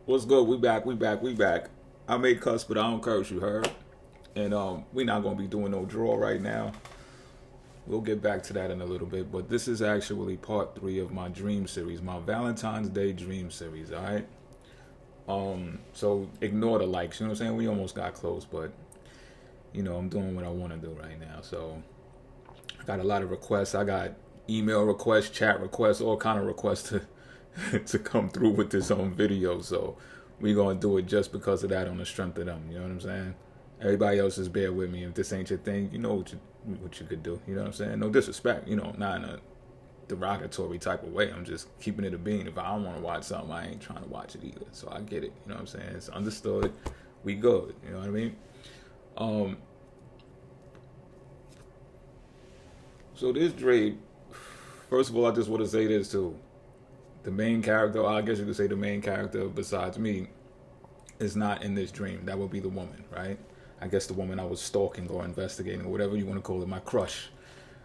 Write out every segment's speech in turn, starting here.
What's good? We back. I may cuss, but I don't curse, you heard? And we not gonna be doing no draw right now. We'll get back to that in a little bit, but this is actually part 3 of my dream series, my Valentine's Day dream series, alright? So ignore the likes, you know what I'm saying? We almost got close, but I'm doing what I wanna do right now. So I got a lot of requests. I got email requests, chat requests, all kind of requests to to come through with this video. So we gonna do it just because of that, on the strength of them. You know what I'm saying? Everybody else just bear with me. If this ain't your thing, you know what you could do. You know what I'm saying? No disrespect. Not in a derogatory type of way. I'm just keeping it a bean. If I don't want to watch something, I ain't trying to watch it either. So I get it. You know what I'm saying? It's understood. We good. You know what I mean? So this Drake, first of all, I just want to say this too. The main character, I guess you could say the main character besides me, is not in this dream. That would be the woman, right? I guess the woman I was stalking or investigating or whatever you want to call it, my crush,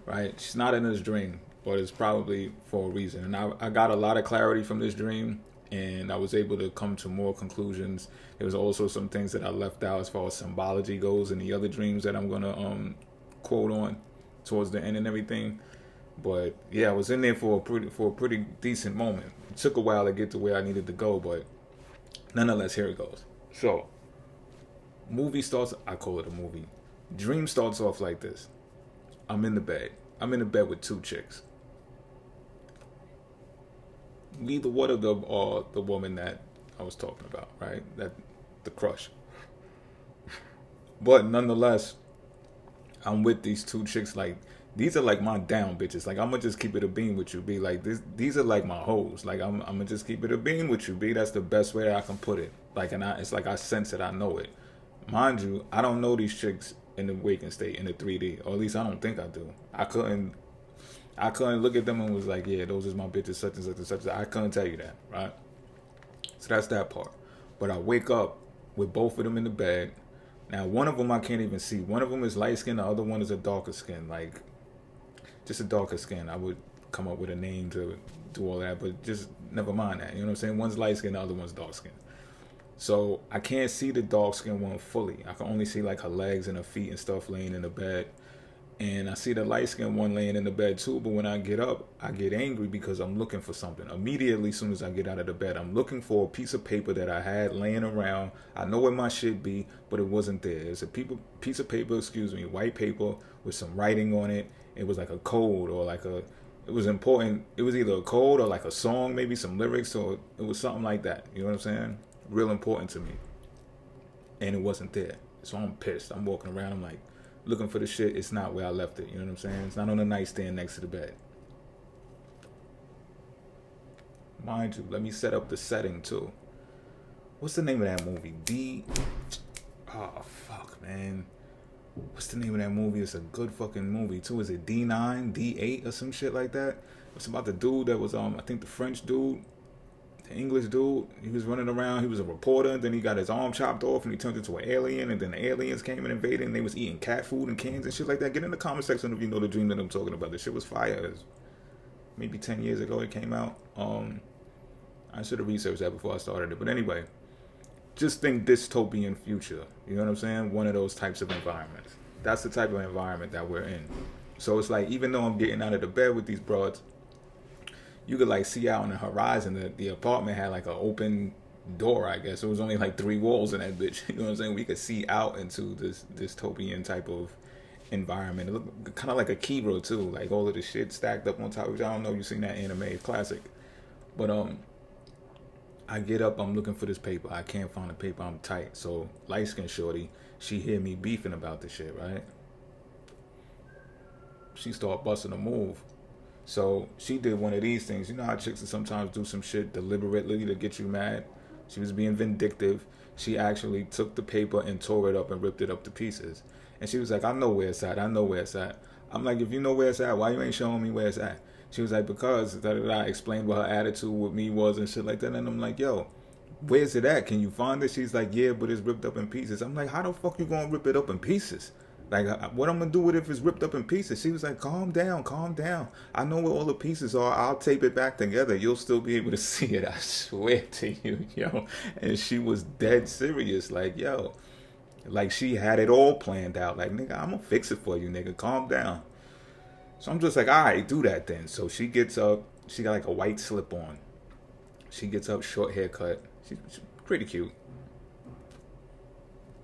right? She's not in this dream, but it's probably for a reason. And I got a lot of clarity from this dream, and I was able to come to more conclusions. There was also some things that I left out as far as symbology goes in the other dreams that I'm going to quote on towards the end and everything. But yeah, I was in there for a pretty decent moment. It took a while to get to where I needed to go, but nonetheless, here it goes. So, movie starts. I call it a movie. Dream starts off like this. I'm in the bed. I'm in the bed with 2 chicks. Neither one of them are the woman that I was talking about, right? That the crush. But nonetheless, I'm with these 2 chicks. Like, these are like my down bitches. Like, I'm gonna just keep it a bean with you, B. Like, these are like my hoes. Like, I'm gonna just keep it a bean with you, B. That's the best way I can put it. Like, and it's like I sense it, I know it. Mind you, I don't know these chicks in the waking state, in the 3D, or at least I don't think I do. I couldn't look at them and was like, yeah, those is my bitches, such and such and such. I couldn't tell you that, right? So that's that part. But I wake up with both of them in the bed. Now, one of them I can't even see. One of them is light skin, the other one is a darker skin, like just a darker skin. I would come up with a name to do all that, but just never mind that. You know what I'm saying? One's light skin, the other one's dark skin. So I can't see the dark skin one fully. I can only see like her legs and her feet and stuff laying in the bed. And I see the light skinned one laying in the bed too, but when I get up, I get angry because I'm looking for something. Immediately, as soon as I get out of the bed, I'm looking for a piece of paper that I had laying around. I know where my shit be, but it wasn't there. It's a piece of paper, white paper with some writing on it. It was like a code or it was important. It was either a code or like a song, maybe some lyrics, or it was something like that. You know what I'm saying? Real important to me. And it wasn't there. So I'm pissed. I'm walking around, I'm like, looking for the shit. It's not where I left it. You know what I'm saying? It's not on the nightstand next to the bed. Mind you, let me set up the setting too. What's the name of that movie? Oh, fuck, man. What's the name of that movie? It's a good fucking movie too. Is it D9, D8 or some shit like that? It's about the dude that was, I think the French dude, the English dude. He was running around. He was a reporter. And then he got his arm chopped off and he turned into an alien. And then the aliens came and invaded and they was eating cat food and cans and shit like that. Get in the comment section if you know the dream that I'm talking about. The shit was fire. It was maybe 10 years ago it came out. I should have researched that before I started it. But anyway, just think dystopian future. You know what I'm saying? One of those types of environments. That's the type of environment that we're in. So it's like, even though I'm getting out of the bed with these broads, you could like see out on the horizon. The apartment had like an open door, I guess. It was only like 3 walls in that bitch. You know what I'm saying? We could see out into this dystopian type of environment. It looked kind of like a Kira too. Like all of the shit stacked up on top of each other. I don't know if you've seen that anime. It's classic. But I get up, I'm looking for this paper. I can't find the paper, I'm tight. So light skin shorty, she hear me beefing about this shit, right? She start busting a move. So she did one of these things. You know how chicks sometimes do some shit deliberately to get you mad? She was being vindictive. She actually took the paper and tore it up and ripped it up to pieces. And she was like, I know where it's at. I'm like, if you know where it's at, why you ain't showing me where it's at? She was like, because I explained what her attitude with me was and shit like that. And I'm like, yo, where's it at? Can you find it? She's like, yeah, but it's ripped up in pieces. I'm like, how the fuck you gonna rip it up in pieces? Like, what I'm gonna do with it if it's ripped up in pieces? She was like, calm down, calm down. I know where all the pieces are. I'll tape it back together. You'll still be able to see it. I swear to you, yo. And she was dead serious. Like, yo, like she had it all planned out. Like, nigga, I'm gonna fix it for you, nigga. Calm down. So I'm just like, all right, do that then. So she gets up. She got like a white slip on. She gets up, short haircut. She's pretty cute.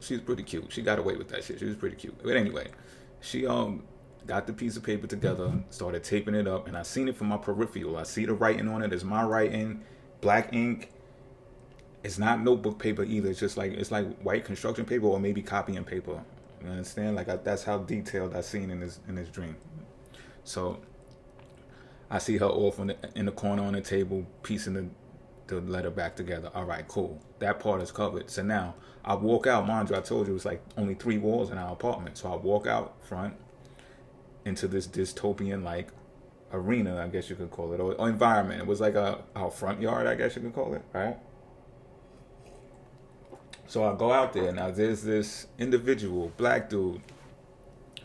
She's pretty cute. She got away with that shit. She was pretty cute. But anyway, she got the piece of paper together, started taping it up, and I seen it from my peripheral. I see the writing on it. It's my writing, black ink. It's not notebook paper either. It's like white construction paper or maybe copying paper. You understand? Like that's how detailed I seen in this dream. So I see her off in the corner on the table, piecing the letter back together. All right, cool. That part is covered. So now I walk out. Mind you, I told you it was like only 3 walls in our apartment. So I walk out front into this dystopian like arena, I guess you could call it, or environment. It was like our front yard, I guess you could call it, right? So I go out there. Now there's this individual, black dude,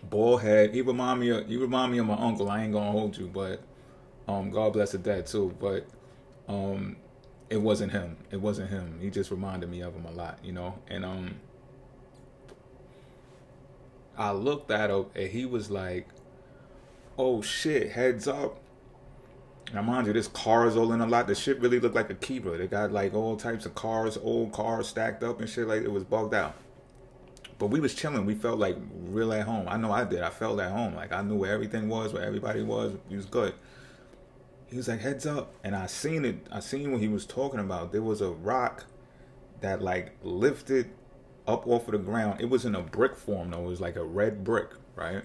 bald head. He remind me of my uncle. I ain't gonna hold you, but God bless his dad too. But it wasn't him. It wasn't him. He just reminded me of him a lot, you know. And I looked at him and he was like, "Oh shit, heads up." Now mind you, this cars all in a lot. The shit really looked like a Kiva. They got like all types of cars, old cars stacked up and shit. Like it was bugged out. But we was chilling. We felt like real at home. I know I did. I felt at home. Like I knew where everything was, where everybody was. It was good. He was like, heads up. And I seen it. I seen what he was talking about. There was a rock that like lifted up off of the ground. It was in a brick form though. It was like a red brick, right?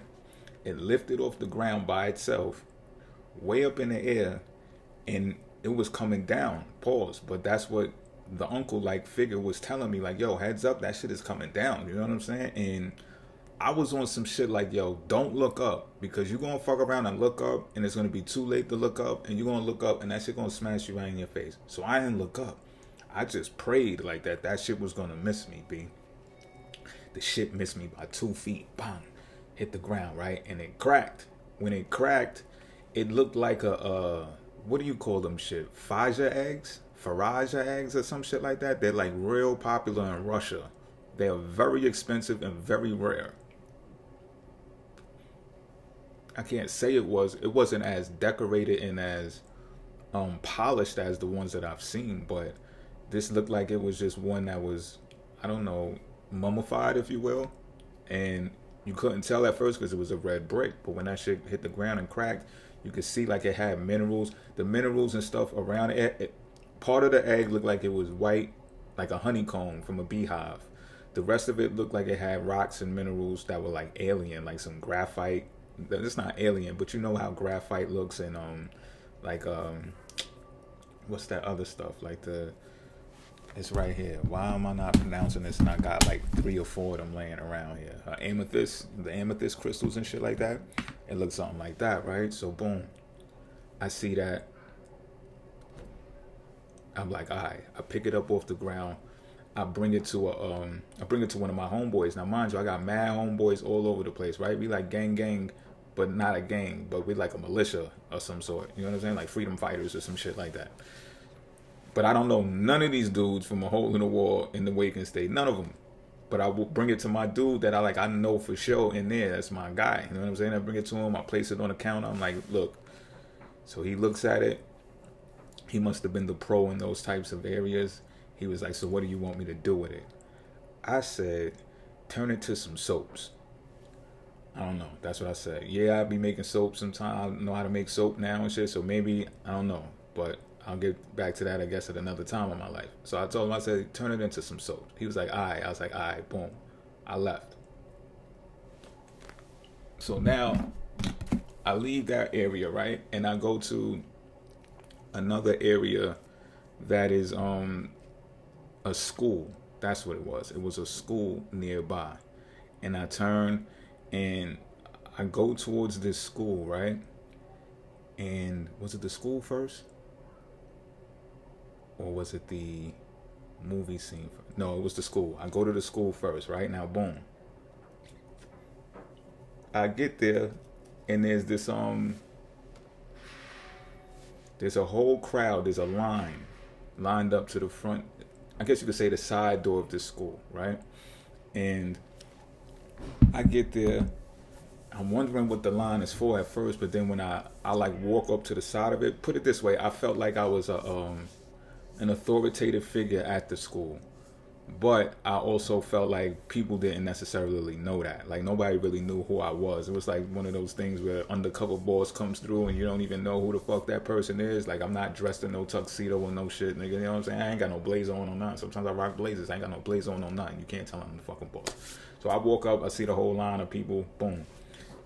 It lifted off the ground by itself, way up in the air, and it was coming down. Pause. But that's what the uncle like figure was telling me, like, yo, heads up, that shit is coming down. You know what I'm saying? And I was on some shit like, yo, don't look up, because you're gonna fuck around and look up and it's gonna be too late to look up, and you're gonna look up and that shit gonna smash you right in your face. So I didn't look up. I just prayed like that shit was gonna miss me, B. The shit missed me by 2 feet. Bang. Hit the ground, right? And it cracked. When it cracked, it looked like a what do you call them shit? Faja eggs? Faraja eggs or some shit like that. They're like real popular in Russia. They are very expensive and very rare. I can't say it wasn't as decorated and as polished as the ones that I've seen, but this looked like it was just one that was, I don't know, mummified, if you will. And you couldn't tell at first because it was a red brick, but when that shit hit the ground and cracked, you could see like it had minerals. The minerals and stuff around it, part of the egg looked like it was white, like a honeycomb from a beehive. The rest of it looked like it had rocks and minerals that were like alien, like some graphite. It's not alien, but you know how graphite looks, and like what's that other stuff? Like it's right here. Why am I not pronouncing this? And I got like 3 or 4 of them laying around here. The amethyst crystals and shit like that. It looks something like that, right? So boom, I see that. I'm like, all right. I pick it up off the ground. I bring it to one of my homeboys. Now, mind you, I got mad homeboys all over the place, right? We like gang, but not a gang, but we like a militia of some sort. You know what I'm saying? Like freedom fighters or some shit like that. But I don't know none of these dudes from a hole in the wall in the Waking State. None of them. But I will bring it to my dude that I know for sure in there. That's my guy. You know what I'm saying? I bring it to him. I place it on the counter. I'm like, look. So he looks at it. He must have been the pro in those types of areas. He was like, so what do you want me to do with it? I said, turn it to some soaps. I don't know. That's what I said. Yeah, I'll be making soap sometime. I know how to make soap now and shit. So maybe, I don't know. But I'll get back to that, I guess, at another time in my life. So I told him, I said, turn it into some soap. He was like, all right. I was like, all right, boom. I left. So now I leave that area, right? And I go to another area that is a school. That's what it was. It was a school nearby. And I turn and I go towards this school, right? And was it the school first? Or was it the movie scene first? No, it was the school. I go to the school first, right? Now, boom. I get there, and there's a whole crowd. There's a line lined up to the front. I guess you could say the side door of this school, right? And I get there. I'm wondering what the line is for at first, but then when I like walk up to the side of it, put it this way, I felt like I was an authoritative figure at the school. But I also felt like people didn't necessarily know that. Like nobody really knew who I was. It was like one of those things where undercover boss comes through and you don't even know who the fuck that person is. Like I'm not dressed in no tuxedo or no shit, nigga. You know what I'm saying? I ain't got no blazer on or nothing. Sometimes I rock blazers. I ain't got no blazer on or nothing. You can't tell I'm the fucking boss. So I walk up, I see the whole line of people, boom.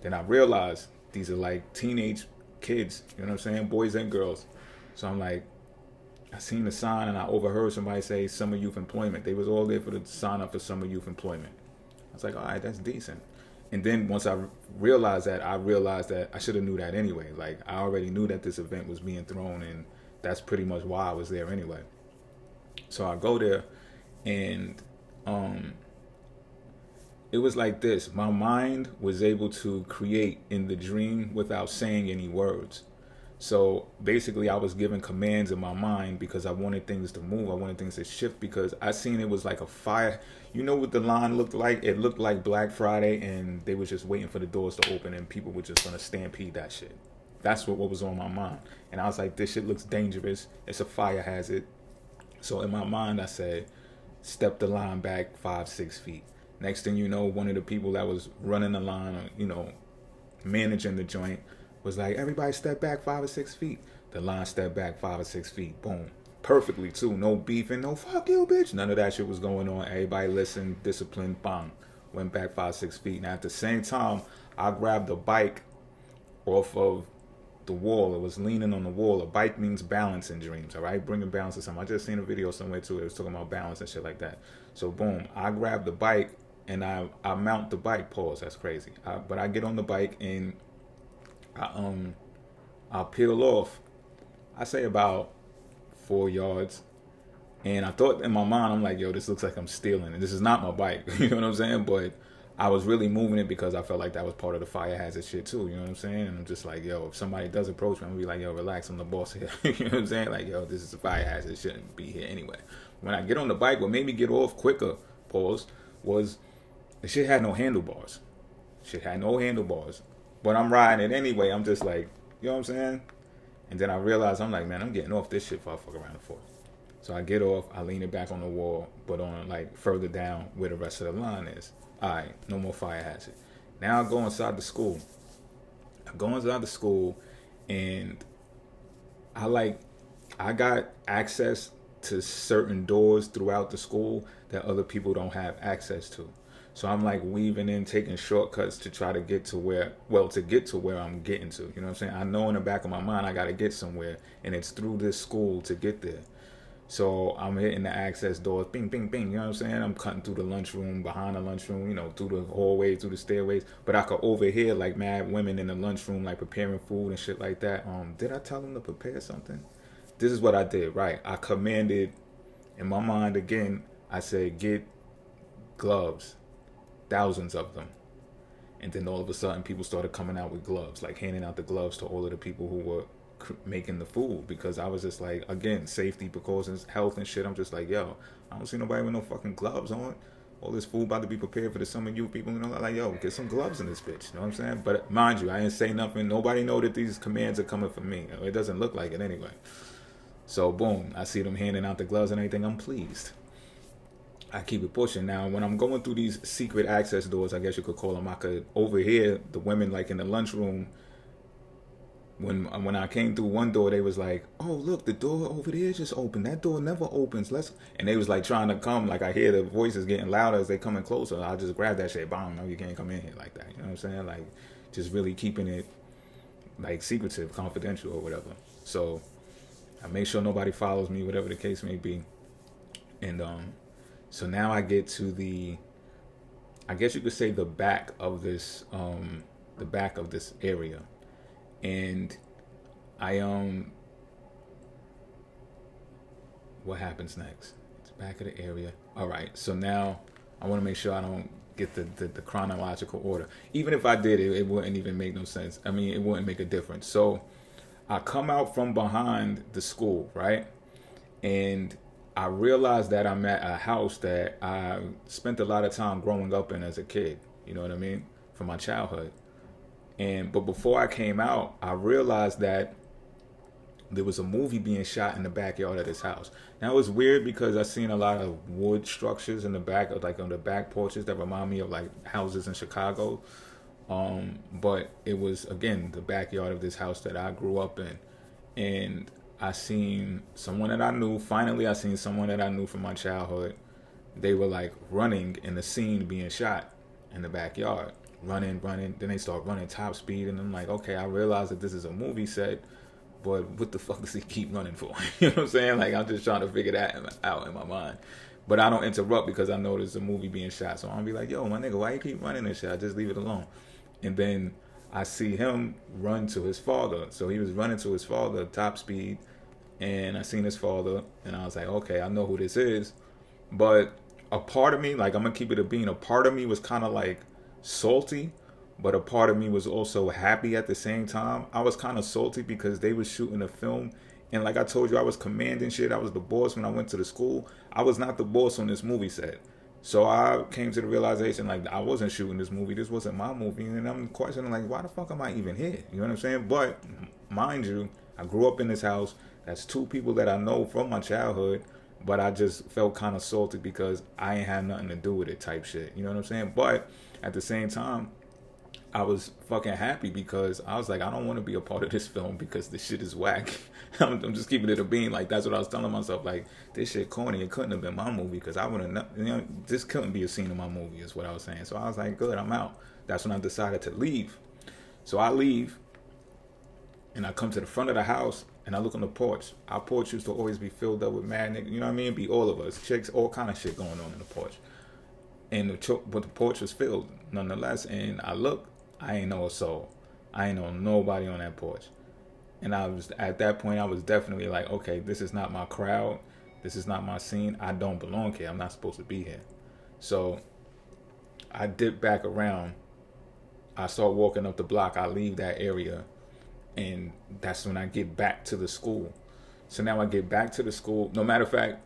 Then I realize these are like teenage kids, you know what I'm saying? Boys and girls. So I'm like, I seen the sign and I overheard somebody say summer youth employment. They was all there for the sign up for summer youth employment. I was like, all right, that's decent. And then once I realized that I should have knew that anyway. Like I already knew that this event was being thrown, and that's pretty much why I was there anyway. So I go there, and it was like this. My mind was able to create in the dream without saying any words. So basically, I was giving commands in my mind because I wanted things to move. I wanted things to shift because I seen it was like a fire. You know what the line looked like? It looked like Black Friday, and they was just waiting for the doors to open, and people were just gonna stampede that shit. That's what was on my mind. And I was like, this shit looks dangerous. It's a fire hazard. So in my mind, I said, step the line back 5-6 feet. Next thing you know, one of the people that was running the line, managing the joint, was like, everybody step back 5 or 6 feet. The line stepped back 5 or 6 feet. Boom. Perfectly, too. No beefing, no fuck you, bitch. None of that shit was going on. Everybody listened, disciplined, bang. Went back 5-6 feet. Now, at the same time, I grabbed a bike off of the wall. It was leaning on the wall. A bike means balance in dreams, all right? Bringing balance to something. I just seen a video somewhere, too. It was talking about balance and shit like that. So, boom. I grabbed the bike, and I mount the bike. Pause. That's crazy. But I get on the bike, and I'll peel off. I say about 4 yards. And I thought in my mind, I'm like, yo, this looks like I'm stealing. And this is not my bike. You know what I'm saying? But I was really moving it because I felt like that was part of the fire hazard shit too. You know what I'm saying? And I'm just like, yo, if somebody does approach me, I'm going to be like, yo, relax. I'm the boss here. You know what I'm saying? Like, yo, this is a fire hazard. It shouldn't be here anyway. When I get on the bike, what made me get off quicker, pause, was the shit had no handlebars. But I'm riding it anyway. I'm just like, you know what I'm saying? And then I realized, I'm like, man, I'm getting off this shit if I fuck around and forth. So I get off, I lean it back on the wall, but on like further down where the rest of the line is. All right, no more fire hazard. Now I go inside the school. And I got access to certain doors throughout the school that other people don't have access to. So I'm like weaving in, taking shortcuts to try to get to where I'm getting to. You know what I'm saying? I know in the back of my mind I got to get somewhere, and it's through this school to get there. So I'm hitting the access doors, bing, bing, bing, you know what I'm saying? I'm cutting through the lunchroom, behind the lunchroom, through the hallway, through the stairways. But I could overhear like mad women in the lunchroom, like preparing food and shit like that. Did I tell them to prepare something? This is what I did, right? I commanded, in my mind again, I said, get gloves, thousands of them. And then all of a sudden people started coming out with gloves, like handing out the gloves to all of the people who were making the food, because I was just like, again, safety precautions, health and shit. I'm just like, yo, I don't see nobody with no fucking gloves on. All this food about to be prepared for the summer youth people, like, yo, get some gloves in this bitch, you know what I'm saying? But mind you, I didn't say nothing. Nobody know that these commands are coming from me. It doesn't look like it anyway. So boom, I see them handing out the gloves and everything. I'm pleased. I keep it pushing. Now, when I'm going through these secret access doors, I guess you could call them, I could overhear the women like in the lunchroom. When I came through one door, they was like, oh, look, the door over there just opened. That door never opens. And they was like trying to come. Like I hear the voices getting louder as they coming closer. I just grab that shit. Bang, no, you can't come in here like that. You know what I'm saying? Like just really keeping it like secretive, confidential or whatever. So I make sure nobody follows me, whatever the case may be. And so now I get to I guess you could say the back of this area. And what happens next? It's back of the area. All right. So now I want to make sure I don't get the chronological order. Even if I did, it wouldn't even make no sense. I mean, it wouldn't make a difference. So I come out from behind the school, right? And I realized that I'm at a house that I spent a lot of time growing up in as a kid. You know what I mean? From my childhood. But before I came out, I realized that there was a movie being shot in the backyard of this house. Now it was weird because I seen a lot of wood structures in the back, like on the back porches, that remind me of like houses in Chicago. But it was again the backyard of this house that I grew up in, and I seen someone that I knew. Finally, I seen someone that I knew from my childhood. They were like running in the scene being shot in the backyard, running. Then they start running top speed, and I'm like, okay, I realize that this is a movie set. But what the fuck does he keep running for? You know what I'm saying? Like, I'm just trying to figure that out in my mind. But I don't interrupt because I know there's a movie being shot. So I'm be like, yo, my nigga, why you keep running this shit? Just leave it alone. And then I see him run to his father. So he was running to his father, top speed. And I seen his father. And I was like, okay, I know who this is. But a part of me, like, I'm going to keep it a bean. A part of me was kind of like salty. But a part of me was also happy at the same time. I was kind of salty because they was shooting a film. And like I told you, I was commanding shit. I was the boss when I went to the school. I was not the boss on this movie set. So I came to the realization, like, I wasn't shooting this movie. This wasn't my movie. And I'm questioning, like, why the fuck am I even here? You know what I'm saying? But mind you, I grew up in this house. That's two people that I know from my childhood. But I just felt kind of salty because I ain't had nothing to do with it type shit. You know what I'm saying? But at the same time, I was fucking happy because I was like, I don't want to be a part of this film because this shit is whack. I'm just keeping it a bean. Like, that's what I was telling myself. Like, this shit corny. It couldn't have been my movie because I would have, this couldn't be a scene in my movie is what I was saying. So I was like, good, I'm out. That's when I decided to leave. So I leave and I come to the front of the house and I look on the porch. Our porch used to always be filled up with mad niggas. You know what I mean? Be all of us. Chicks, all kind of shit going on in the porch. And but the porch was filled nonetheless. And I look. I ain't know a soul. I ain't know nobody on that porch. And I was, at that point, I was definitely like, okay, this is not my crowd. This is not my scene. I don't belong here. I'm not supposed to be here. So I dip back around. I start walking up the block. I leave that area. And that's when I get back to the school. So now I get back to the school. No matter of fact,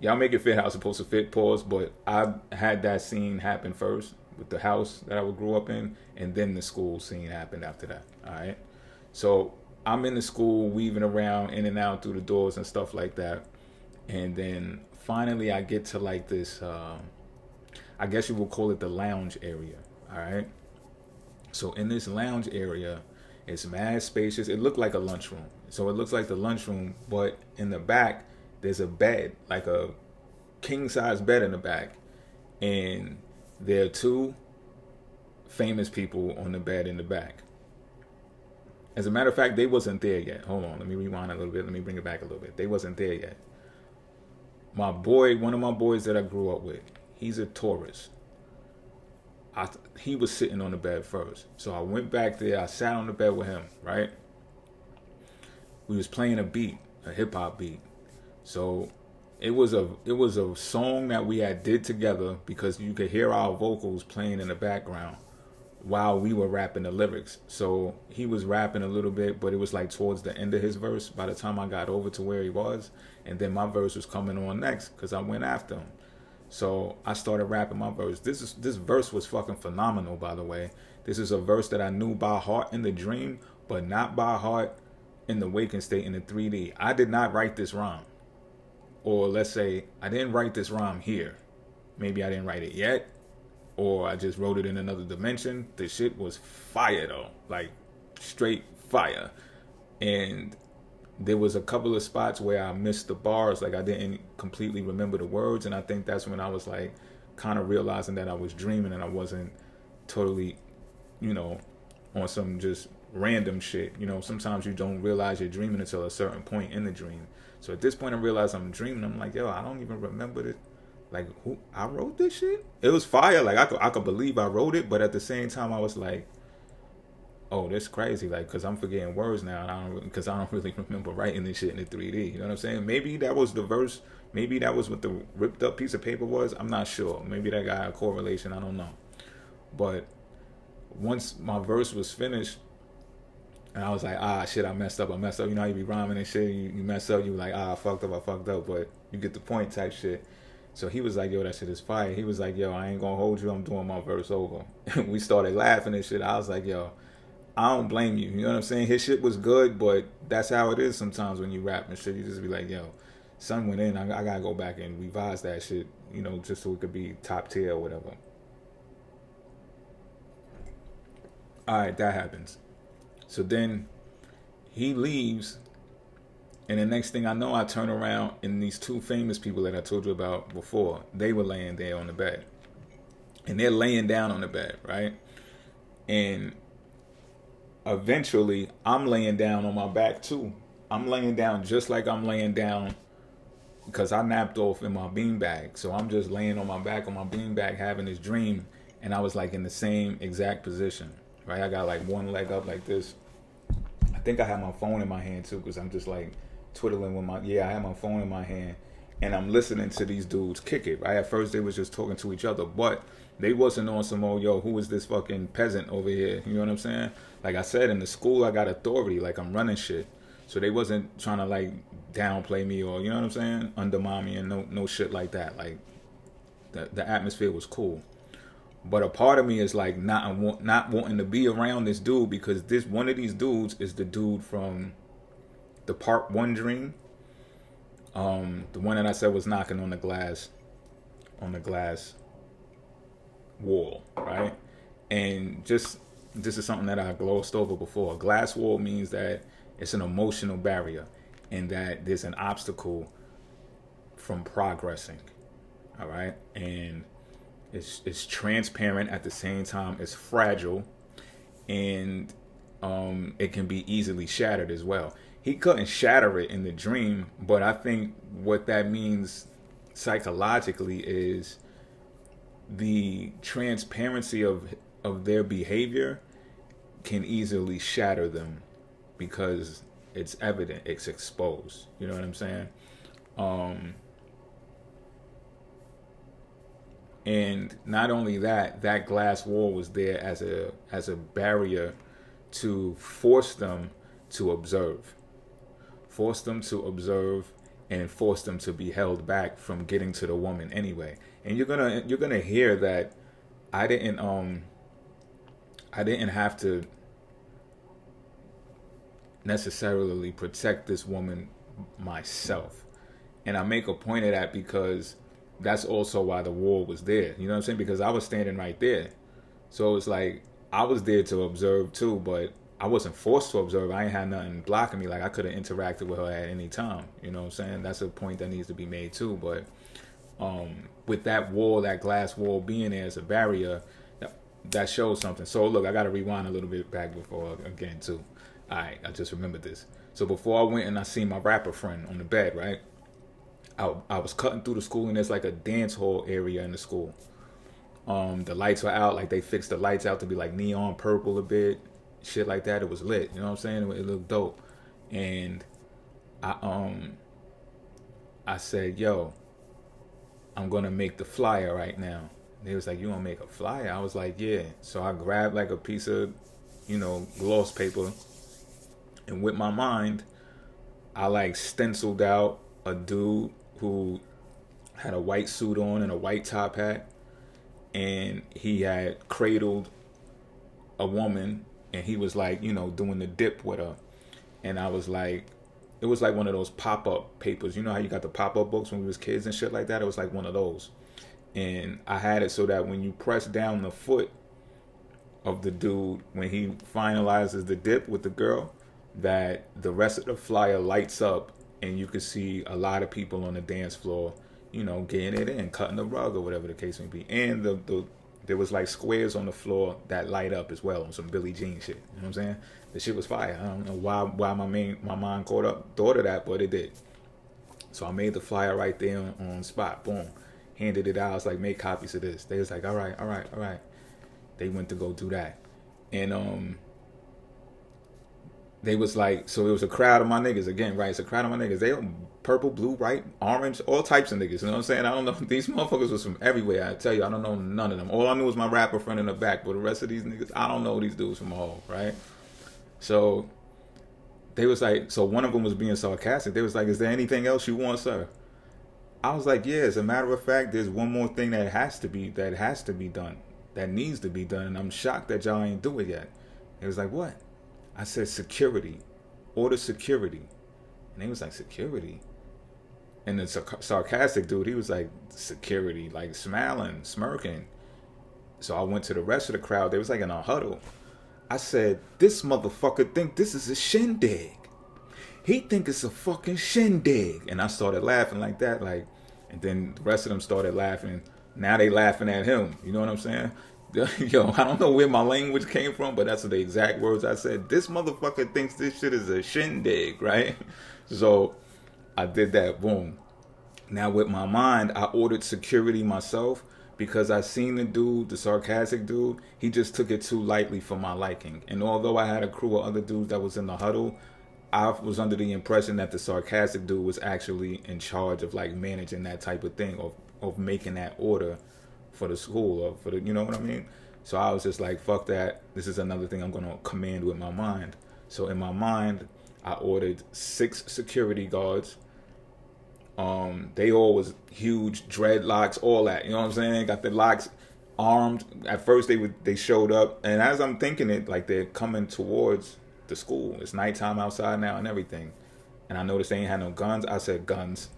y'all make it fit how it's supposed to fit, pause. But I had that scene happen first, with the house that I grew up in, and then the school scene happened after that. All right. So I'm in the school, weaving around in and out through the doors and stuff like that. And then finally I get to like this, I guess you would call it the lounge area. All right. So in this lounge area, it's mad spacious. It looked like a lunchroom. So it looks like the lunchroom, but in the back, there's a bed, like a king size bed in the back. And there are two famous people on the bed in the back. As a matter of fact, they wasn't there yet. Hold on, let me rewind a little bit. Let me bring it back a little bit. They wasn't there yet. My boy, one of my boys that I grew up with, he's a Taurus. He was sitting on the bed first. So I went back there. I sat on the bed with him, right? We was playing a beat, a hip-hop beat. So it was a song that we had did together because you could hear our vocals playing in the background while we were rapping the lyrics. So he was rapping a little bit, but it was like towards the end of his verse by the time I got over to where he was. And then my verse was coming on next because I went after him. So I started rapping my verse. This verse was fucking phenomenal, by the way. This is a verse that I knew by heart in the dream, but not by heart in the waking state in the 3D. I did not write this rhyme. Or let's say I didn't write this rhyme here. Maybe I didn't write it yet. Or I just wrote it in another dimension. The shit was fire though. Like straight fire. And there was a couple of spots where I missed the bars. Like I didn't completely remember the words. And I think that's when I was like kind of realizing that I was dreaming and I wasn't totally, on some just random shit. Sometimes you don't realize you're dreaming until a certain point in the dream. So at this point I realized I'm dreaming. I'm like, yo, I don't even remember it. Like, who I wrote this shit? It was fire. Like I could believe I wrote it, but at the same time I was like, oh, that's crazy, like, because I'm forgetting words now, and because I don't really remember writing this shit in the 3D. You know what I'm saying? Maybe that was the verse. Maybe that was what the ripped up piece of paper was. I'm not sure. Maybe that got a correlation. I don't know. But once my verse was finished, and I was like, shit, I messed up. I messed up. You know how you be rhyming and shit. You mess up. You like, I fucked up. I fucked up. But you get the point type shit. So he was like, yo, that shit is fire. He was like, yo, I ain't gonna hold you. I'm doing my verse over. We started laughing and shit. I was like, yo, I don't blame you. You know what I'm saying? His shit was good, but that's how it is sometimes when you rap and shit. You just be like, yo, son went in. I gotta go back and revise that shit, you know, just so it could be top tier or whatever. All right, that happens. So then he leaves, and the next thing I know, I turn around, and these two famous people that I told you about before, they were laying there on the bed. And they're laying down on the bed, right? And eventually, I'm laying down on my back too. I'm laying down just like I'm laying down because I napped off in my beanbag. So I'm just laying on my back on my beanbag having this dream, and I was like in the same exact position, right? I got like one leg up like this. I think I had my phone in my hand too because I'm just like twiddling with my, I had my phone in my hand, and I'm listening to these dudes kick it, right? At first they was just talking to each other, but they wasn't on some old, yo, who is this fucking peasant over here? You know what I'm saying? Like I said, in the school I got authority, like I'm running shit. So they wasn't trying to like downplay me or, you know what I'm saying, undermine me and no shit like that. Like the atmosphere was cool. But a part of me is like not wanting to be around this dude because this one of these dudes is the dude from the Part 1 Dream. The one that I said was knocking on the glass wall, right? And just this is something that I glossed over before. A glass wall means that it's an emotional barrier and that there's an obstacle from progressing. All right? And it's transparent at the same time. It's fragile, and it can be easily shattered as well. He couldn't shatter it in the dream, but I think what that means psychologically is the transparency of their behavior can easily shatter them because it's evident, it's exposed. You know what I'm saying? And not only that, that glass wall was there as a barrier to force them to observe. Force them to observe and force them to be held back from getting to the woman anyway. And you're gonna hear that I didn't have to necessarily protect this woman myself. And I make a point of that because that's also why the wall was there. You know what I'm saying? Because I was standing right there. So it's like I was there to observe too, but I wasn't forced to observe. I ain't had nothing blocking me. Like I could have interacted with her at any time. You know what I'm saying? That's a point that needs to be made too. But with that wall, that glass wall being there as a barrier, that shows something. So look, I got to rewind a little bit back before again too. All right, I just remembered this. So before I went and I seen my rapper friend on the bed, right? I was cutting through the school, and there's like a dance hall area in the school. The lights were out, like they fixed the lights out to be like neon purple a bit, shit like that. It was lit, you know what I'm saying? It looked dope. And I said, yo, I'm gonna make the flyer right now. They was like, you gonna make a flyer? I was like, yeah. So I grabbed like a piece of, gloss paper, and with my mind, I like stenciled out a dude who had a white suit on and a white top hat, and he had cradled a woman, and he was like, doing the dip with her. And I was like, it was like one of those pop-up papers. You know how you got the pop-up books when we was kids and shit like that? It was like one of those. And I had it so that when you press down the foot of the dude, when he finalizes the dip with the girl, that the rest of the flyer lights up, and you could see a lot of people on the dance floor, getting it in, cutting the rug or whatever the case may be. And there was like squares on the floor that light up as well on some Billie Jean shit. You know what I'm saying? The shit was fire. I don't know why my mind thought of that, but it did. So I made the flyer right there on spot. Boom. Handed it out. I was like, make copies of this. They was like, all right. They went to go do that. And they was like, so it was a crowd of my niggas again, right? It's a crowd of my niggas. They were purple, blue, white, orange, all types of niggas. You know what I'm saying? I don't know. These motherfuckers was from everywhere. I tell you, I don't know none of them. All I knew was my rapper friend in the back, but the rest of these niggas, I don't know these dudes from all, right? So they was like, so one of them was being sarcastic. They was like, "Is there anything else you want, sir?" I was like, "Yeah, as a matter of fact, there's one more thing that has to be done, that needs to be done, and I'm shocked that y'all ain't do it yet." It was like, "What?" I said, "Security. Order security." And they was like, "Security?" And the sarcastic dude, he was like, "Security," like smiling, smirking. So I went to the rest of the crowd. They was like in a huddle. I said, "This motherfucker think this is a shindig. He think it's a fucking shindig." And I started laughing like that, like, and then the rest of them started laughing. Now they laughing at him. You know what I'm saying? Yo, I don't know where my language came from, but that's the exact words I said. This motherfucker thinks this shit is a shindig, right? So I did that. Boom. Now with my mind, I ordered security myself because I seen the dude, the sarcastic dude, he just took it too lightly for my liking. And although I had a crew of other dudes that was in the huddle, I was under the impression that the sarcastic dude was actually in charge of like managing that type of thing, of making that order for the school or for the, you know what I mean? So I was just like, fuck that. This is another thing I'm going to command with my mind. So in my mind, I ordered 6 security guards. They all was huge, dreadlocks, all that. You know what I'm saying? Got the locks armed. At first they showed up, and as I'm thinking it, like they're coming towards the school. It's nighttime outside now and everything. And I noticed they ain't had no guns. I said guns.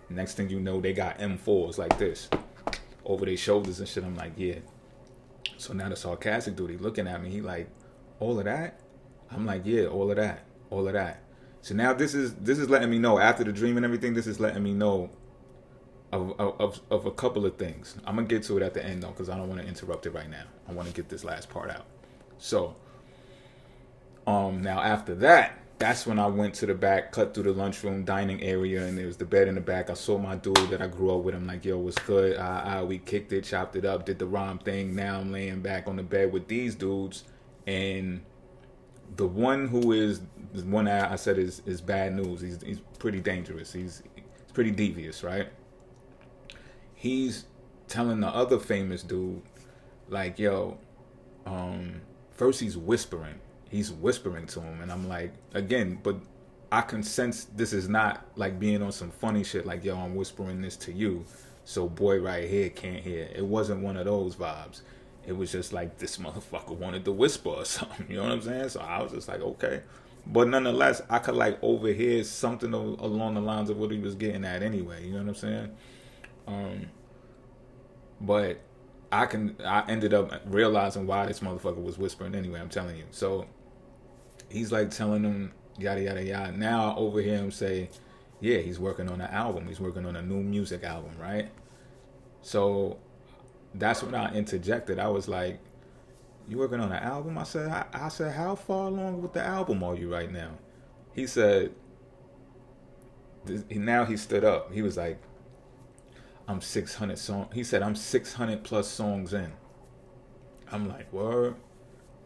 Next thing you know, they got M4s like this over their shoulders and shit. I'm like, yeah. So now the sarcastic dude, he looking at me. He like, all of that? I'm like, yeah, all of that, all of that. So now this is letting me know, after the dream and everything, this is letting me know of a couple of things. I'm gonna get to it at the end though, because I don't want to interrupt it right now. I want to get this last part out. So now after that, that's when I went to the back, cut through the lunchroom dining area, and there was the bed in the back. I saw my dude that I grew up with. I'm like, yo, what's good? We kicked it, chopped it up, did the rhyme thing. Now I'm laying back on the bed with these dudes, and the one who is the one that I said is bad news. He's pretty dangerous. He's pretty devious, right? He's telling the other famous dude, like, yo, first he's whispering. He's whispering to him, and I'm like, again, but I can sense this is not like being on some funny shit, like, yo, I'm whispering this to you, so boy right here can't hear. It wasn't one of those vibes. It was just like this motherfucker wanted to whisper or something, you know what I'm saying? So I was just like, okay. But nonetheless, I could like overhear something along the lines of what he was getting at anyway, you know what I'm saying? But I ended up realizing why this motherfucker was whispering anyway, I'm telling you. So he's like telling him yada yada yada. Now I overhear him say, yeah, he's working on an album. He's working on a new music album, right? So that's when I interjected. I was like, you working on an album? I said, how far along with the album are you right now? He said, now he stood up. He was like, I'm 600 songs. He said, I'm 600 plus songs in. I'm like, word?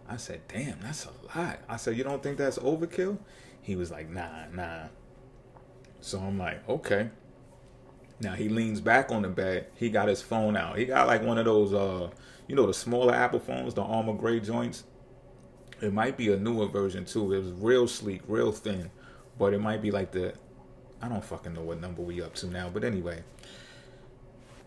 I said, damn, that's a lot. I said, you don't think that's overkill? He was like, nah. So I'm like, okay. Now he leans back on the bed. He got his phone out. He got like one of those, the smaller Apple phones, the Armor Gray joints. It might be a newer version too. It was real sleek, real thin. But it might be like I don't fucking know what number we up to now. But anyway,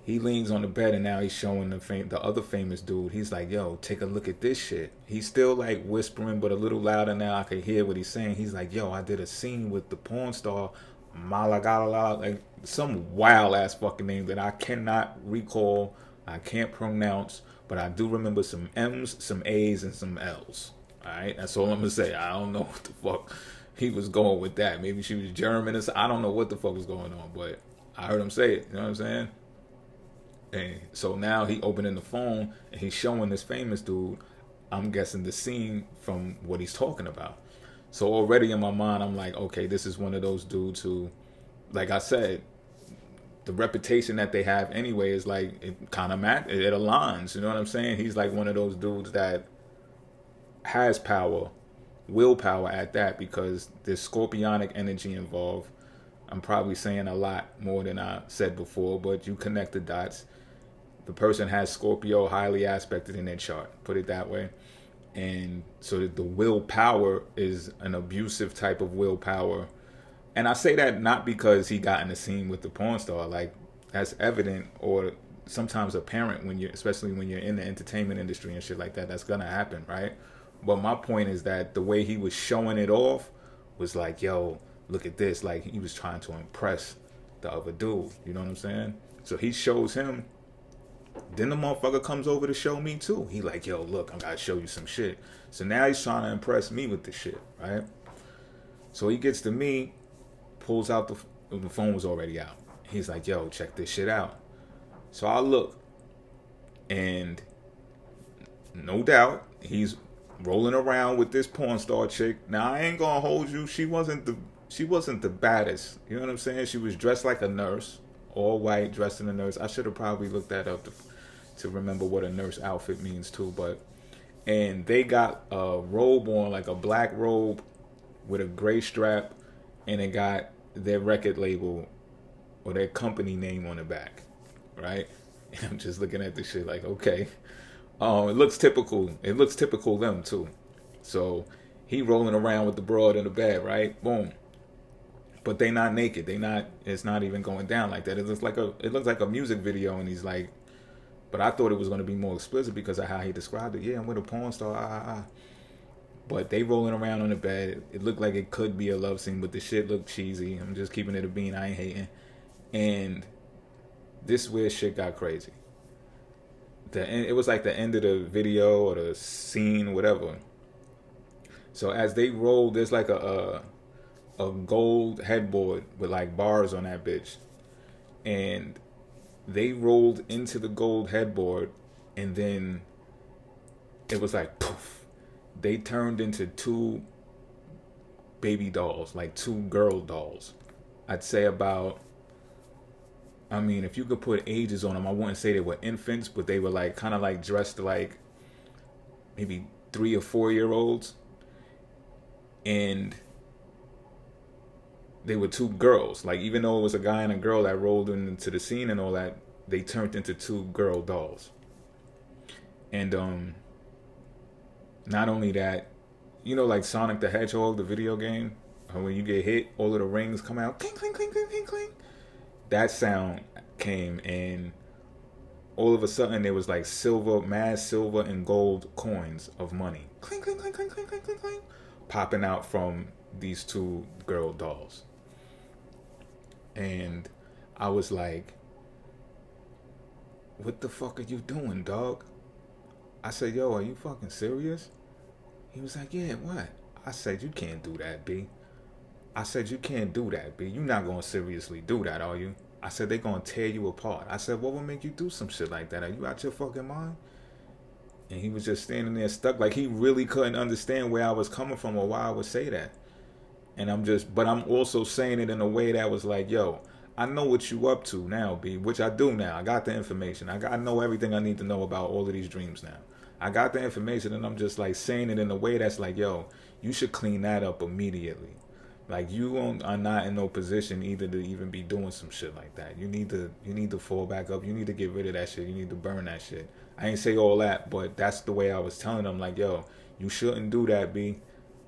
he leans on the bed and now he's showing the other famous dude. He's like, yo, take a look at this shit. He's still like whispering, but a little louder now. I can hear what he's saying. He's like, yo, I did a scene with the porn star Malagala, like some wild ass fucking name that I cannot recall. I can't pronounce, but I do remember some M's, some A's, and some L's. Alright, that's all I'm gonna say. I don't know what the fuck he was going with that. Maybe she was German or something. I don't know what the fuck was going on, but I heard him say it. You know what I'm saying? And so now he opening the phone and he's showing this famous dude, I'm guessing the scene from what he's talking about. So already in my mind, I'm like, okay, this is one of those dudes who, like I said, the reputation that they have anyway is like, it kind of it aligns. You know what I'm saying? He's like one of those dudes that has power willpower at that, because there's scorpionic energy involved. I'm probably saying a lot more than I said before, but you connect the dots. The person has Scorpio highly aspected in their chart, put it that way. And so that the willpower is an abusive type of willpower. And I say that not because he got in the scene with the porn star. Like, that's evident or sometimes apparent when you're, especially when you're in the entertainment industry and shit like that. That's gonna happen, right? But my point is that the way he was showing it off was like, yo, look at this. Like, he was trying to impress the other dude. You know what I'm saying? So he shows him. Then the motherfucker comes over to show me too. He like, yo, look, I gotta show you some shit. So now he's trying to impress me with the shit, right? So he gets to me, pulls out the phone was already out. He's like, yo, check this shit out. So I look, and no doubt he's rolling around with this porn star chick. Now I ain't gonna hold you. She wasn't the baddest. You know what I'm saying? She was dressed like a nurse, all white, dressed in a nurse. I should have probably looked that up to remember what a nurse outfit means too. And they got a robe on, like a black robe with a gray strap, and it got their record label or their company name on the back, right? And I'm just looking at this shit like, okay. It looks typical. It looks typical them too. So he rolling around with the broad in the bed, right? Boom. But they not naked. It's not even going down like that. It looks like a music video, and he's like, but I thought it was going to be more explicit because of how he described it. Yeah, I'm with a porn star. But they rolling around on the bed. It looked like it could be a love scene, but the shit looked cheesy. I'm just keeping it a bean. I ain't hating. And this weird shit got crazy. It was like the end of the video or the scene, whatever. So as they roll, there's like a gold headboard with like bars on that bitch. And they rolled into the gold headboard, and then it was like poof. They turned into two baby dolls, like two girl dolls. I'd say about, I mean, if you could put ages on them, I wouldn't say they were infants, but they were like kind of like dressed like maybe 3 or 4 year olds. And they were two girls. Like, even though it was a guy and a girl that rolled into the scene and all that, they turned into two girl dolls. And not only that, you know, like Sonic the Hedgehog, the video game, when you get hit, all of the rings come out, clink, clink, clink, clink, clink, clink. That sound came, and all of a sudden there was like mad silver and gold coins of money, clink, clink, clink, clink, clink, clink, clink, clink, popping out from these two girl dolls. And I was like, what the fuck are you doing, dog? I said, yo, are you fucking serious? He was like, yeah, what? I said, you can't do that, B. I said, you can't do that, B. You're not going to seriously do that, are you? I said, they're going to tear you apart. I said, what would make you do some shit like that? Are you out your fucking mind? And he was just standing there stuck. Like, he really couldn't understand where I was coming from or why I would say that. And but I'm also saying it in a way that was like, yo, I know what you up to now, B, which I do now. I got the information. I know everything I need to know about all of these dreams now. I got the information, and I'm just like saying it in a way that's like, yo, you should clean that up immediately. Like, you are not in no position either to even be doing some shit like that. You need to fall back up. You need to get rid of that shit. You need to burn that shit. I ain't say all that, but that's the way I was telling them, like, yo, you shouldn't do that, B.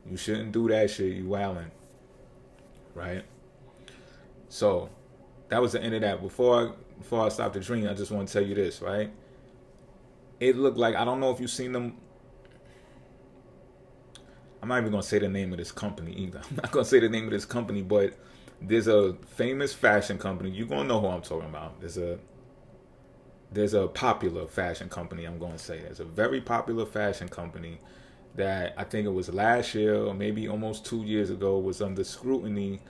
You shouldn't do that shit. You wildin'. Right? So, that was the end of that. Before I stop the dream, I just want to tell you this, right? It looked like, I don't know if you've seen them. I'm not even going to say the name of this company either. I'm not going to say the name of this company, but there's a famous fashion company. You're going to know who I'm talking about. There's a popular fashion company, I'm going to say. There's a very popular fashion company that I think it was last year or maybe almost 2 years ago was under scrutiny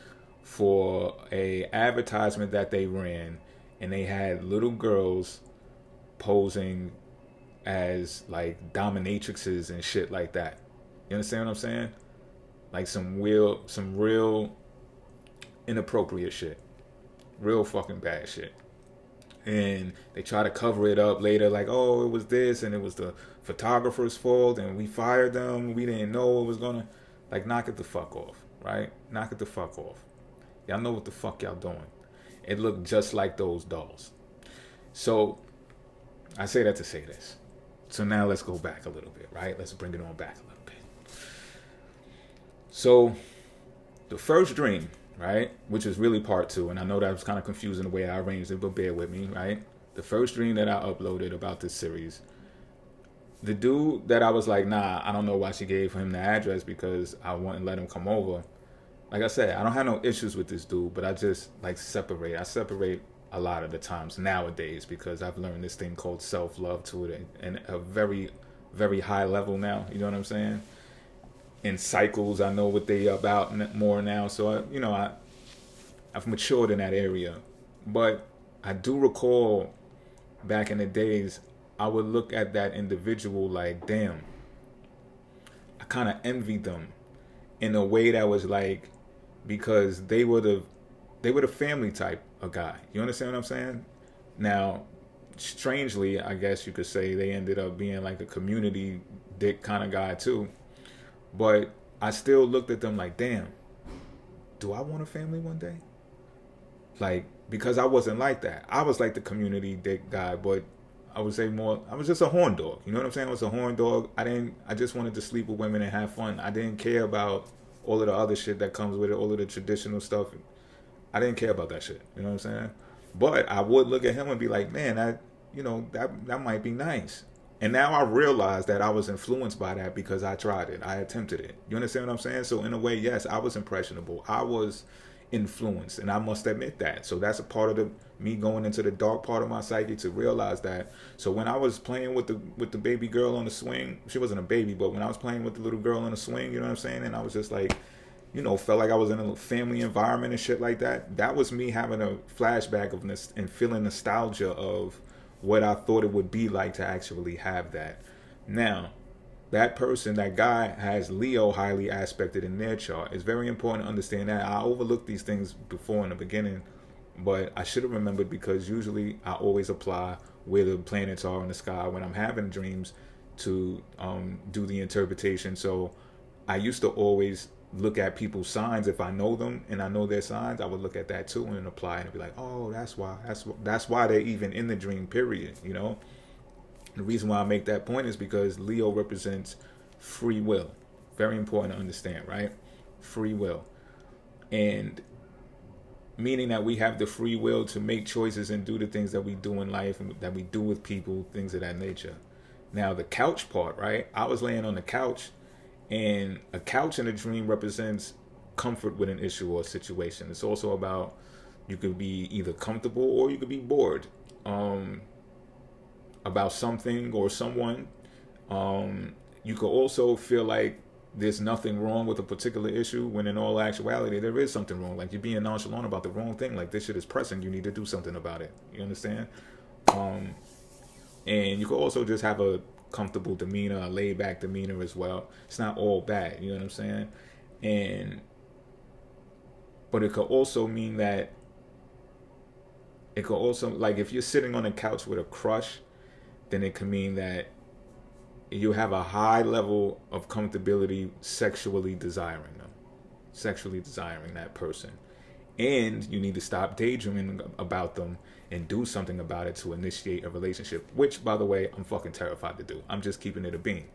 for a advertisement that they ran, and they had little girls posing as like dominatrixes and shit like that. You understand what I'm saying? Like some real inappropriate shit. Real fucking bad shit. And they try to cover it up later like, oh, it was this and it was the photographer's fault and we fired them. We didn't know it was gonna... Like, knock it the fuck off, right? Knock it the fuck off. Y'all know what the fuck y'all doing. It looked just like those dolls. So, I say that to say this. So now let's go back a little bit, right? Let's bring it on back a little bit. So, the first dream, right, which is really part two, and I know that was kind of confusing the way I arranged it, but bear with me, right? The first dream that I uploaded about this series, the dude that I was like, nah, I don't know why she gave him the address because I wouldn't let him come over. Like I said, I don't have no issues with this dude, but I just like separate. I separate a lot of the times nowadays because I've learned this thing called self-love to it and a very, very high level now. You know what I'm saying? In cycles, I know what they about more now. So, I've matured in that area. But I do recall back in the days, I would look at that individual like, damn, I kind of envied them in a way that was like, because they were the family type of guy. You understand what I'm saying? Now, strangely, I guess you could say they ended up being like a community dick kind of guy too. But I still looked at them like, damn, do I want a family one day? Like, because I wasn't like that. I was like the community dick guy, but I would say more, I was just a horn dog. You know what I'm saying? I was a horn dog. I just wanted to sleep with women and have fun. I didn't care about all of the other shit that comes with it, all of the traditional stuff. I didn't care about that shit. You know what I'm saying? But I would look at him and be like, man, that might be nice. And now I realize that I was influenced by that because I tried it. I attempted it. You understand what I'm saying? So in a way, yes, I was impressionable. I was influenced, and I must admit that. So that's a part of me going into the dark part of my psyche to realize that. So when I was playing with the baby girl on the swing, she wasn't a baby, but when I was playing with the little girl on the swing, you know what I'm saying? And I was just like, felt like I was in a family environment and shit like that. That was me having a flashback of this and feeling nostalgia of what I thought it would be like to actually have that. Now, that person, that guy, has Leo highly aspected in their chart. It's very important to understand that. I overlooked these things before in the beginning, but I should have remembered because usually I always apply where the planets are in the sky when I'm having dreams to do the interpretation. So I used to always look at people's signs. If I know them and I know their signs, I would look at that too and apply and be like, oh, that's why they're even in the dream, period. The reason why I make that point is because Leo represents free will. Very important to understand, right? Free will. And meaning that we have the free will to make choices and do the things that we do in life and that we do with people, things of that nature. Now, the couch part, right? I was laying on the couch, and a couch in a dream represents comfort with an issue or a situation. It's also about, you could be either comfortable or you could be bored about something or someone. You could also feel like there's nothing wrong with a particular issue when in all actuality there is something wrong. Like, you're being nonchalant about the wrong thing. Like, this shit is pressing. You need to do something about it. You understand? And you could also just have a comfortable demeanor, a laid back demeanor as well. It's not all bad. You know what I'm saying? But it could also mean that it could also, like, if you're sitting on a couch with a crush, then it can mean that you have a high level of comfortability sexually desiring that person. And you need to stop daydreaming about them and do something about it to initiate a relationship, which, by the way, I'm fucking terrified to do. I'm just keeping it a bean.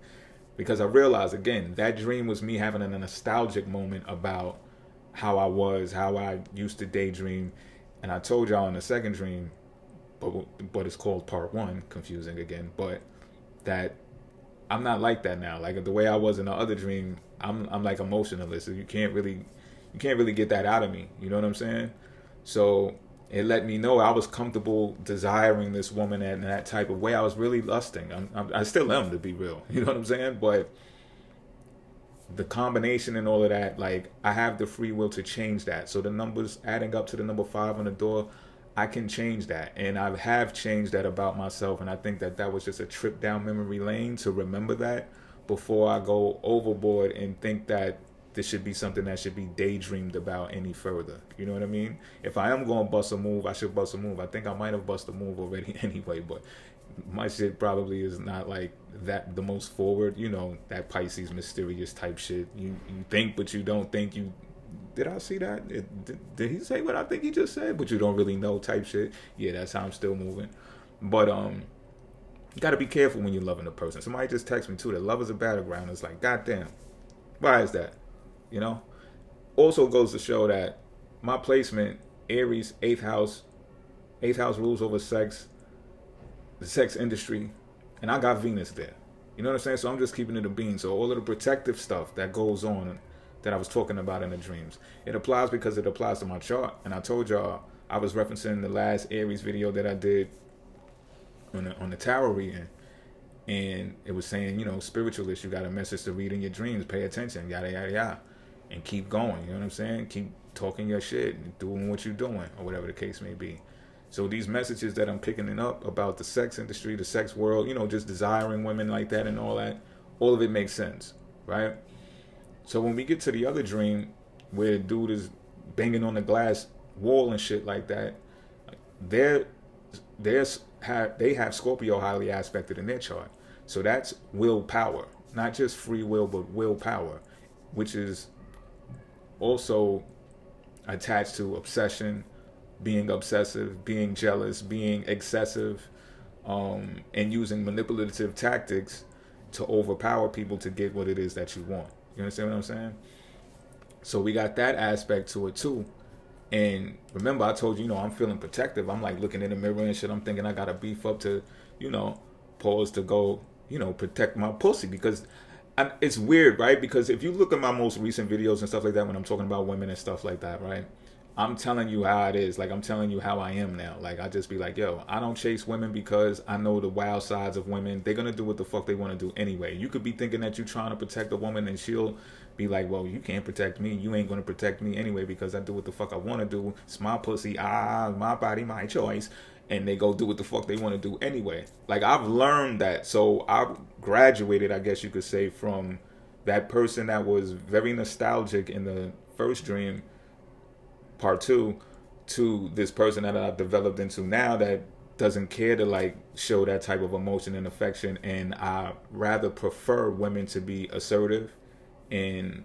Because I realized, again, that dream was me having a nostalgic moment about how I used to daydream. And I told y'all in the second dream, but it's called part one, confusing again, but that I'm not like that now. Like, the way I was in the other dream, I'm like emotionless. So you can't really get that out of me. You know what I'm saying? So it let me know I was comfortable desiring this woman in that type of way. I was really lusting. I still am, to be real. You know what I'm saying? But the combination and all of that, like, I have the free will to change that. So the numbers adding up to the number 5 on the door, I can change that. And I have changed that about myself. And I think that was just a trip down memory lane to remember that before I go overboard and think that this should be something that should be daydreamed about any further. You know what I mean? If I am going to bust a move, I should bust a move. I think I might have busted a move already anyway, but my shit probably is not like, that the most forward, that Pisces mysterious type shit. You think but you don't think. You did I see that? Did he say what I think he just said? But you don't really know type shit. Yeah, that's how I'm still moving. But you gotta be careful when you're loving a person. Somebody just texted me too that love is a battleground. It's like, goddamn, why is that? Also goes to show that my placement, Aries, eighth house rules over sex, the sex industry, and I got Venus there. You know what I'm saying? So I'm just keeping it a bean. So all of the protective stuff that goes on that I was talking about in the dreams, it applies because it applies to my chart. And I told y'all I was referencing the last Aries video that I did on the tarot reading, and it was saying, spiritualist, you got a message to read in your dreams, pay attention, yada yada yada, and keep going. You know what I'm saying? Keep talking your shit, and doing what you're doing, or whatever the case may be. So these messages that I'm picking up about the sex industry, the sex world, just desiring women like that and all that, all of it makes sense, right? So when we get to the other dream where dude is banging on the glass wall and shit like that, they have Scorpio highly aspected in their chart. So that's willpower, not just free will, but willpower, which is also attached to obsession, being obsessive, being jealous, being excessive, and using manipulative tactics to overpower people to get what it is that you want. You understand what I'm saying? So we got that aspect to it too. And remember, I told you, I'm feeling protective. I'm like looking in the mirror and shit. I'm thinking I got to beef up to, pause to go, protect my pussy. Because it's weird, right? Because if you look at my most recent videos and stuff like that, when I'm talking about women and stuff like that, right? I'm telling you how it is. Like, I'm telling you how I am now. Like, I just be like, yo, I don't chase women because I know the wild sides of women. They're going to do what the fuck they want to do anyway. You could be thinking that you're trying to protect a woman and she'll be like, well, you can't protect me. You ain't going to protect me anyway because I do what the fuck I want to do. It's my pussy. My body, my choice. And they go do what the fuck they want to do anyway. Like, I've learned that. So I graduated, I guess you could say, from that person that was very nostalgic in the first dream, part 2, to this person that I've developed into now that doesn't care to like show that type of emotion and affection. And I rather prefer women to be assertive and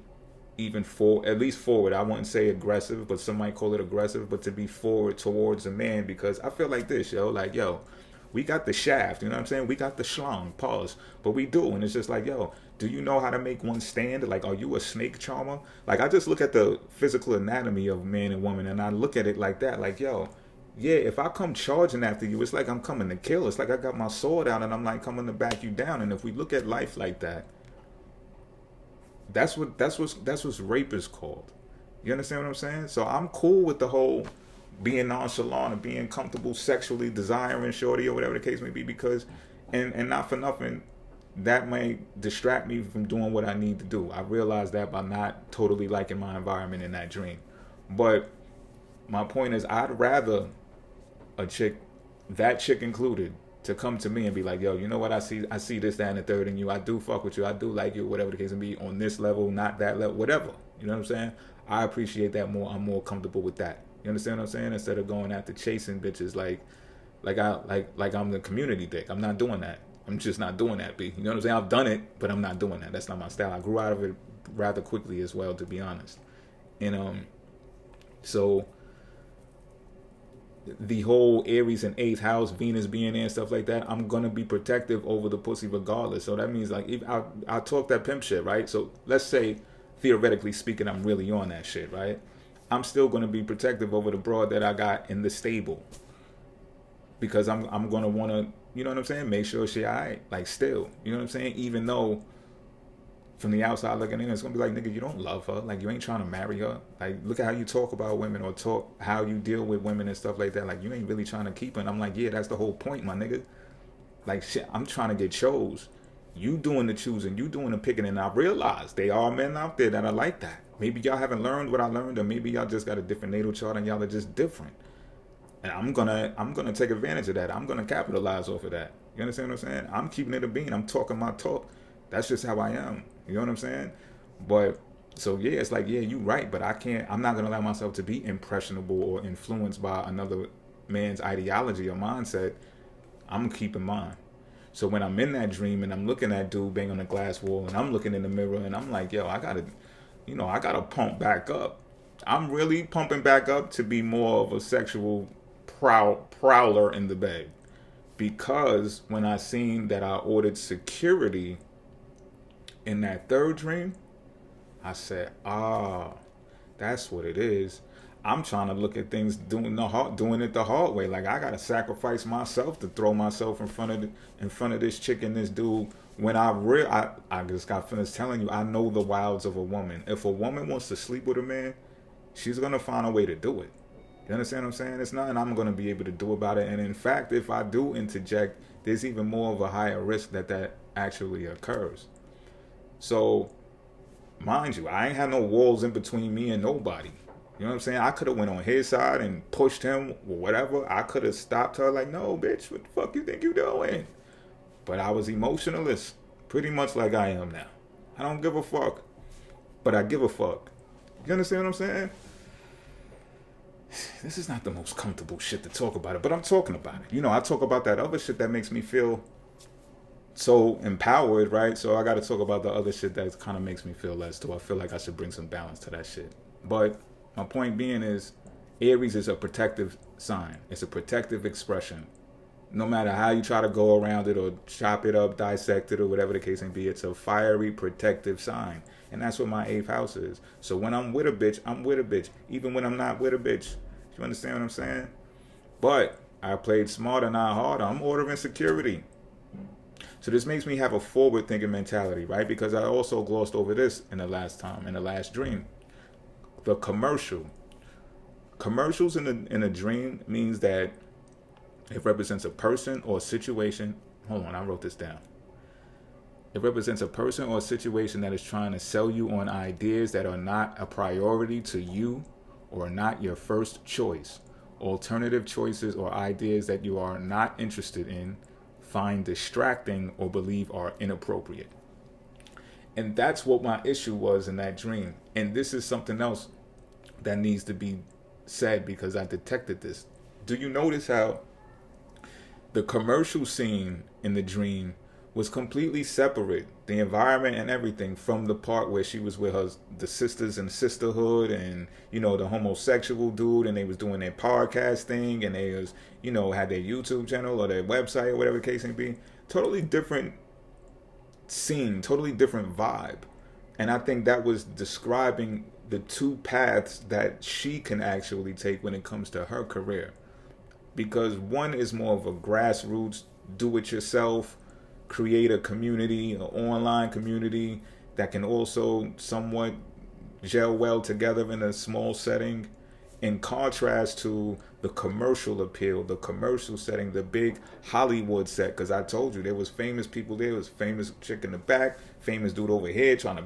even at least forward. I wouldn't say aggressive, but some might call it aggressive, but to be forward towards a man, because I feel like this, like, yo, we got the shaft, you know what I'm saying? We got the schlong, pause, but we do. And it's just like, yo, do you know how to make one stand? Like, are you a snake charmer? Like, I just look at the physical anatomy of man and woman, and I look at it like that, like, yo, yeah, if I come charging after you, it's like I'm coming to kill. It's like I got my sword out and I'm like coming to back you down. And if we look at life like that, that's what rape is called. You understand what I'm saying? So I'm cool with the whole being nonchalant and being comfortable sexually desiring shorty or whatever the case may be, because and not for nothing, that may distract me from doing what I need to do. I realize that by not totally liking my environment in that dream. But my point is, I'd rather a chick, that chick included, to come to me and be like, yo, you know what, I see this, that, and the third in you. I do fuck with you. I do like you, whatever the case may be, on this level, not that level, whatever. You know what I'm saying? I appreciate that more. I'm more comfortable with that. You understand what I'm saying? Instead of going after chasing bitches like I'm the community dick. I'm not doing that. I'm just not doing that, B. You know what I'm saying? I've done it, but I'm not doing that. That's not my style. I grew out of it rather quickly as well, to be honest. And so the whole Aries and 8th house, Venus being there and stuff like that, I'm gonna be protective over the pussy regardless. So that means, like, if I talk that pimp shit, right? So let's say, theoretically speaking, I'm really on that shit, right? I'm still gonna be protective over the broad that I got in the stable, because I'm gonna wanna, you know what I'm saying, make sure she alright, like, still, you know what I'm saying? Even though from the outside looking in, it's gonna be like, nigga, you don't love her. Like, you ain't trying to marry her. Like, look at how you talk about women, or talk how you deal with women and stuff like that. Like, you ain't really trying to keep her. And I'm like, yeah, that's the whole point, my nigga. Like, shit, I'm trying to get chose. You doing the choosing, you doing the picking, and I realize there are men out there that are like that. Maybe y'all haven't learned what I learned, or maybe y'all just got a different natal chart and y'all are just different. And I'm gonna take advantage of that. I'm gonna capitalize off of that. You understand what I'm saying? I'm keeping it a bean. I'm talking my talk. That's just how I am. You know what I'm saying? But so yeah, it's like, yeah, you right, but I'm not gonna allow myself to be impressionable or influenced by another man's ideology or mindset. I'm keeping mine. So when I'm in that dream and I'm looking at dude bang on the glass wall and I'm looking in the mirror and I'm like, yo, I gotta pump back up. I'm really pumping back up to be more of a sexual prowler in the bed. Because when I seen that I ordered security in that third dream, I said, that's what it is. I'm trying to look at things doing it the hard way. Like I gotta sacrifice myself to throw myself in front of this chick and this dude. When I just got finished telling you, I know the wilds of a woman. If a woman wants to sleep with a man, she's gonna find a way to do it. You understand what I'm saying? It's nothing I'm gonna be able to do about it. And in fact, if I do interject, there's even more of a higher risk that actually occurs. So, mind you, I ain't had no walls in between me and nobody. You know what I'm saying? I could have went on his side and pushed him or whatever. I could have stopped her like, no, bitch, what the fuck you think you doing? But I was emotionalist, pretty much like I am now. I don't give a fuck, but I give a fuck. You understand what I'm saying? This is not the most comfortable shit to talk about it, but I'm talking about it. You know, I talk about that other shit that makes me feel so empowered, right? So I got to talk about the other shit that kind of makes me feel less too. I feel like I should bring some balance to that shit. But my point being is, Aries is a protective sign. It's a protective expression. No matter how you try to go around it or chop it up, dissect it, or whatever the case may be, it's a fiery, protective sign. And that's what my 8th house is. So when I'm with a bitch, I'm with a bitch. Even when I'm not with a bitch. You understand what I'm saying? But I played smarter, not harder. I'm ordering security. So this makes me have a forward-thinking mentality, right? Because I also glossed over this in the last dream. The commercial. Commercials in a dream means that it represents a person or a situation. Hold on, I wrote this down. It represents a person or a situation that is trying to sell you on ideas that are not a priority to you or not your first choice. Alternative choices or ideas that you are not interested in, find distracting, or believe are inappropriate. And that's what my issue was in that dream. And this is something else that needs to be said because I detected this. Do you notice how the commercial scene in the dream was completely separate, the environment and everything, from the part where she was with the sisters and sisterhood and, you know, the homosexual dude, and they was doing their podcast thing, and they was, you know, had their YouTube channel or their website or whatever the case may be. Totally different scene, totally different vibe. And I think that was describing the two paths that she can actually take when it comes to her career. Because one is more of a grassroots, do-it-yourself, create a community, an online community that can also somewhat gel well together in a small setting, in contrast to the commercial appeal, the commercial setting, the big Hollywood set. Because I told you there was famous people there, was famous chick in the back, famous dude over here trying to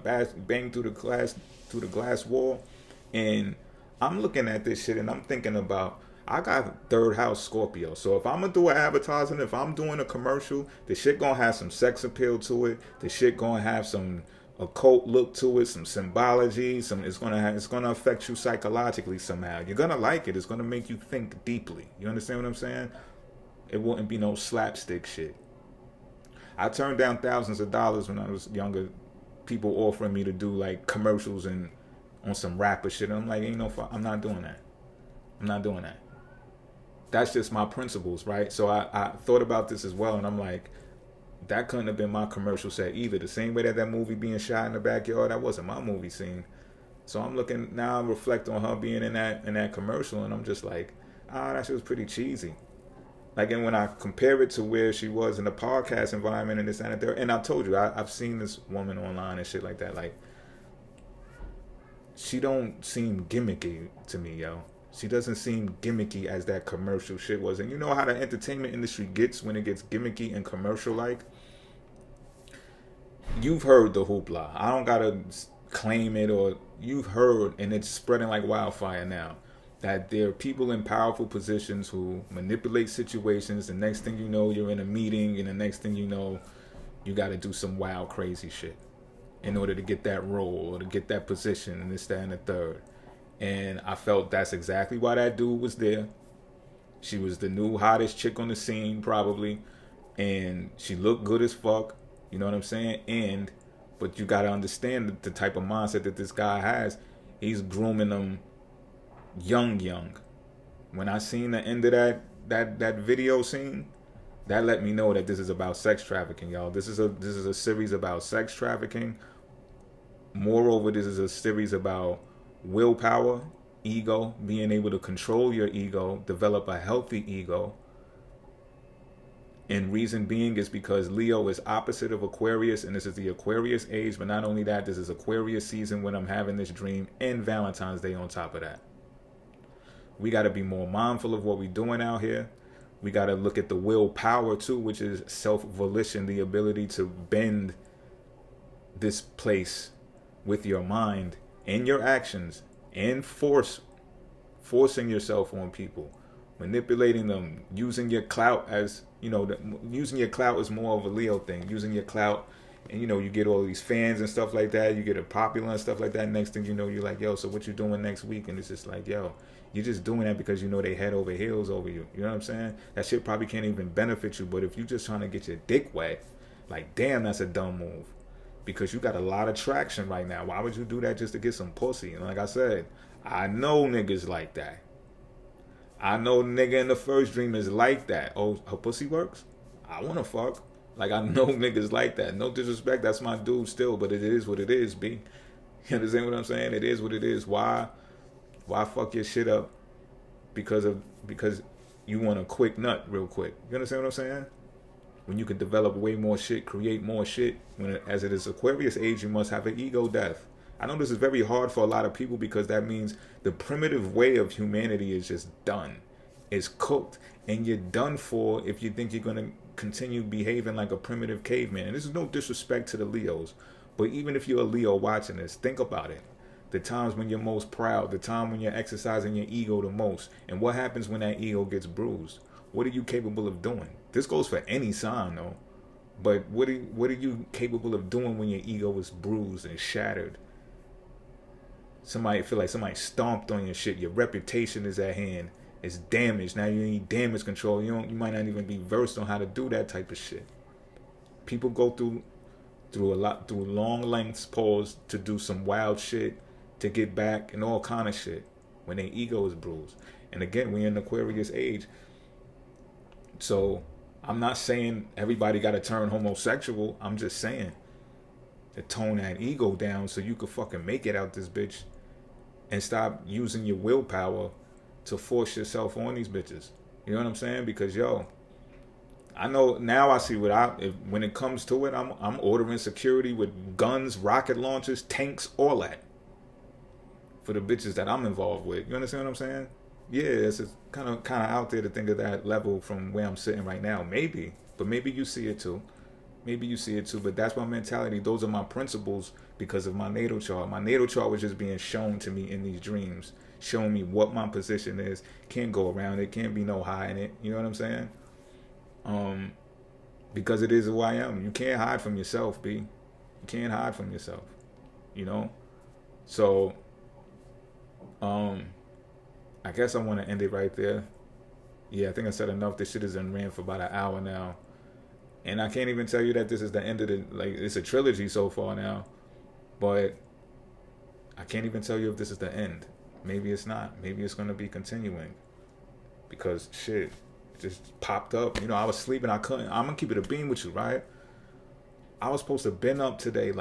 bang through the glass wall. And I'm looking at this shit and I'm thinking about, I got 3rd house Scorpio. So if I'm going to do an advertising, if I'm doing a commercial, the shit going to have some sex appeal to it. The shit going to have some occult look to it, some symbology. It's going to affect you psychologically somehow. You're going to like it. It's going to make you think deeply. You understand what I'm saying? It wouldn't be no slapstick shit. I turned down thousands of dollars when I was younger. People offering me to do like commercials and on some rapper shit. And I'm like, I'm not doing that. I'm not doing that. That's just my principles, right? So I thought about this as well, and I'm like, that couldn't have been my commercial set either. The same way that movie being shot in the backyard, that wasn't my movie scene. So I'm looking now, I reflect on her being in that commercial, and I'm just like, that shit was pretty cheesy. Like, and when I compare it to where she was in the podcast environment and this and that, and I told you, I've seen this woman online and shit like that. Like, she don't seem gimmicky to me, yo. She doesn't seem gimmicky as that commercial shit was. And you know how the entertainment industry gets when it gets gimmicky and commercial-like? You've heard the hoopla. I don't gotta claim it, or you've heard, and it's spreading like wildfire now, that there are people in powerful positions who manipulate situations. The next thing you know, you're in a meeting, and the next thing you know, you gotta do some wild, crazy shit in order to get that role or to get that position and this, that, and the third. And I felt that's exactly why that dude was there. She was the new hottest chick on the scene, probably. and she looked good as fuck. You know what I'm saying? But you gotta understand the type of mindset that this guy has. He's grooming them young. When I seen the end of that video scene, that let me know that this is about sex trafficking, y'all. This is a series about sex trafficking. Moreover, this is a series about willpower, ego, being able to control your ego, develop a healthy ego. And reason being is because Leo is opposite of Aquarius, and this is the Aquarius age. But not only that, this is Aquarius season when I'm having this dream, and Valentine's Day on top of that. We got to be more mindful of what we're doing out here. We got to look at the willpower too, which is self-volition, the ability to bend this place with your mind and your actions, and forcing yourself on people, manipulating them, using your clout as, using your clout is more of a Leo thing. Using your clout, and you get all these fans and stuff like that. You get a popular and stuff like that. Next thing you know, you're like, yo, so what you doing next week? And it's just like, yo, you're just doing that because they head over heels over you. You know what I'm saying? That shit probably can't even benefit you. But if you're just trying to get your dick wet, like, damn, that's a dumb move. Because you got a lot of traction right now. Why would you do that just to get some pussy? And like I said, I know niggas like that. I know nigga in the first dream is like that. Oh, her pussy works? I want to fuck. Like, I know niggas like that. No disrespect, that's my dude still, but it is what it is, B. You understand what I'm saying? It is what it is. Why fuck your shit up because you want a quick nut real quick? You understand what I'm saying? When you can develop way more shit, create more shit. As it is Aquarius age, you must have an ego death. I know this is very hard for a lot of people because that means the primitive way of humanity is just done. It's cooked. And you're done for if you think you're going to continue behaving like a primitive caveman. And this is no disrespect to the Leos. But even if you're a Leo watching this, think about it. The times when you're most proud, the time when you're exercising your ego the most. And what happens when that ego gets bruised? What are you capable of doing? This goes for any sign, though. But what are you capable of doing when your ego is bruised and shattered? Somebody feel like somebody stomped on your shit. Your reputation is at hand. It's damaged. Now you need damage control. You might not even be versed on how to do that type of shit. People go through long lengths, pause, to do some wild shit, to get back, and all kind of shit when their ego is bruised. And again, we're in the Aquarius age. So I'm not saying everybody got to turn homosexual. I'm just saying to tone that ego down so you could fucking make it out this bitch and stop using your willpower to force yourself on these bitches. You know what I'm saying? Because I know now I see when it comes to it, I'm ordering security with guns, rocket launchers, tanks, all that for the bitches that I'm involved with. You understand what I'm saying? Yeah, it's kind of out there to think of that level from where I'm sitting right now. Maybe, but maybe you see it too. But that's my mentality. Those are my principles because of my natal chart. My natal chart was just being shown to me in these dreams, showing me what my position is. Can't go around it. Can't be no hiding it. You know what I'm saying? Because it is who I am. You can't hide from yourself, B. You can't hide from yourself. So, I guess I want to end it right there. Yeah, I think I said enough. This shit has been ran for about an hour now. And I can't even tell you that this is the end of it's a trilogy so far now. But I can't even tell you if this is the end. Maybe it's not. Maybe it's going to be continuing. Because shit, it just popped up. I was sleeping. I couldn't. I'm going to keep it a beam with you, right? I was supposed to have been up today.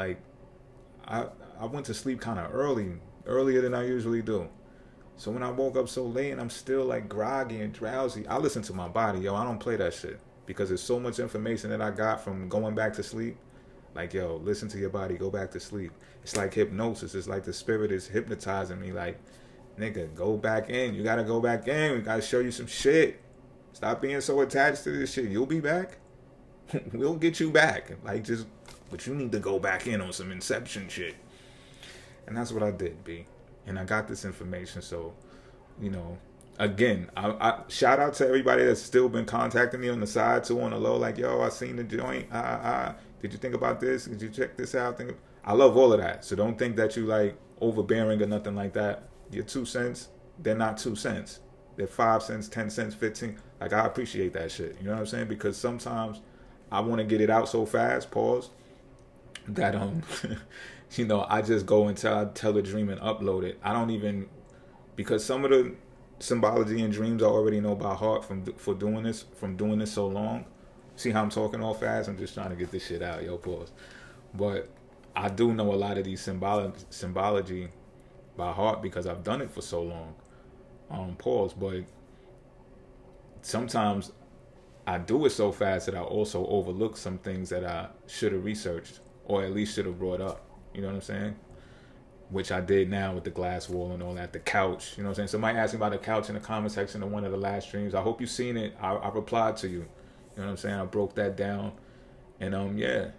I went to sleep kind of earlier than I usually do. So when I woke up so late and I'm still groggy and drowsy, I listen to my body, I don't play that shit. Because there's so much information that I got from going back to sleep. Listen to your body, go back to sleep. It's like hypnosis. It's like the spirit is hypnotizing me. Nigga, go back in. You gotta go back in. We gotta show you some shit. Stop being so attached to this shit. You'll be back. We'll get you back. But you need to go back in on some inception shit. And that's what I did, B. And I got this information, so, again, I shout out to everybody that's still been contacting me on the side, too, on the low, yo, I seen the joint, did you think about this? Did you check this out? I love all of that, so don't think that you, overbearing or nothing like that. Your 2 cents, they're not 2 cents. They're 5 cents, 10 cents, 15. I appreciate that shit, you know what I'm saying? Because sometimes I want to get it out so fast, pause, that I just go until I tell a dream and upload it. I don't even, because some of the symbology and dreams I already know by heart from doing this so long. See how I'm talking all fast? I'm just trying to get this shit out, yo, pause. But I do know a lot of these symbology by heart because I've done it for so long. Pause. But sometimes I do it so fast that I also overlook some things that I should have researched or at least should have brought up. You know what I'm saying? Which I did now with the glass wall and all that, the couch. You know what I'm saying? Somebody asked me about the couch in the comment section of one of the last streams. I hope you've seen it. I replied to you. You know what I'm saying? I broke that down. And yeah.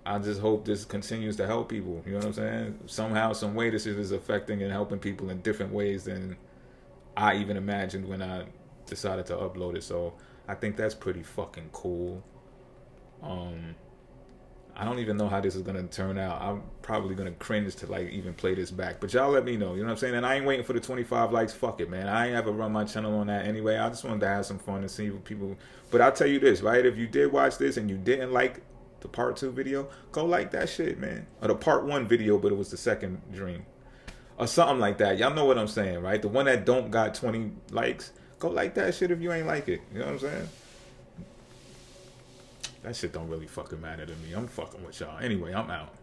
I just hope this continues to help people. You know what I'm saying? Somehow, some way, this is affecting and helping people in different ways than I even imagined when I decided to upload it. So I think that's pretty fucking cool. I don't even know how this is gonna turn out. I'm probably gonna cringe to like even play this back. But y'all let me know. You know what I'm saying? And I ain't waiting for the 25 likes. Fuck it, man. I ain't ever run my channel on that anyway. I just wanted to have some fun and see what people. But I'll tell you this, right? If you did watch this and you didn't like the part 2 video, go like that shit, man. Or the part 1 video, but it was the second dream. Or something like that. Y'all know what I'm saying, right? The one that don't got 20 likes, go like that shit if you ain't like it. You know what I'm saying? That shit don't really fucking matter to me. I'm fucking with y'all. Anyway, I'm out.